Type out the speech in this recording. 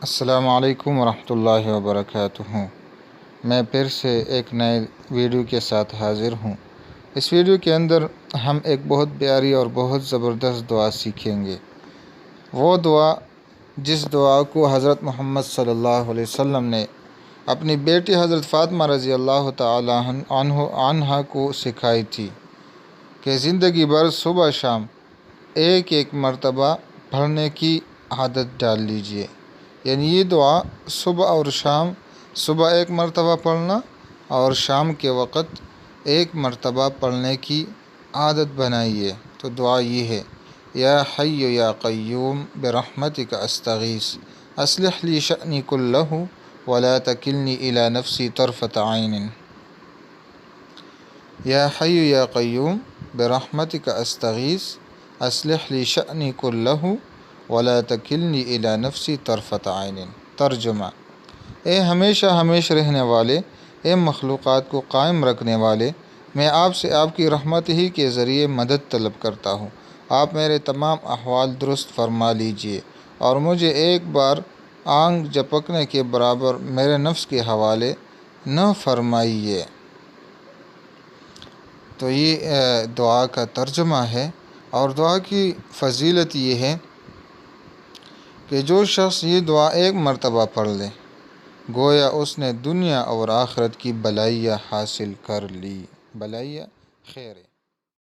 السلام علیکم ورحمۃ اللہ وبرکاتہ۔ میں پھر سے ایک نئے ویڈیو کے ساتھ حاضر ہوں۔ اس ویڈیو کے اندر ہم ایک بہت پیاری اور بہت زبردست دعا سیکھیں گے۔ وہ دعا جس دعا کو حضرت محمد صلی اللہ علیہ وسلم نے اپنی بیٹی حضرت فاطمہ رضی اللہ تعالی عنہا کو سکھائی تھی کہ زندگی بھر صبح شام ایک مرتبہ پڑھنے کی عادت ڈال لیجئے۔ یعنی یہ دعا صبح اور شام، صبح ایک مرتبہ پڑھنا اور شام کے وقت ایک مرتبہ پڑھنے کی عادت بنائیے۔ تو دعا یہ ہے: یا حی یا قیوم برحمتک استغیث اصلح لی شأنی کلہ ولا تکلنی الی نفسی طرفۃ عین۔ یا حی یا قیوم برحمتک استغیث اصلح لی شأنی کلہ ولا تکلنی الی نفسی طرفۃ عین۔ ترجمہ: اے ہمیشہ رہنے والے، اے مخلوقات کو قائم رکھنے والے، میں آپ سے آپ کی رحمت ہی کے ذریعے مدد طلب کرتا ہوں۔ آپ میرے تمام احوال درست فرما لیجئے اور مجھے ایک بار آنکھ جھپکنے کے برابر میرے نفس کے حوالے نہ فرمائیے۔ تو یہ دعا کا ترجمہ ہے، اور دعا کی فضیلت یہ ہے کہ جو شخص یہ دعا ایک مرتبہ پڑھ لے، گویا اس نے دنیا اور آخرت کی بھلائیاں حاصل کر لی۔ بھلائیاں، خیر۔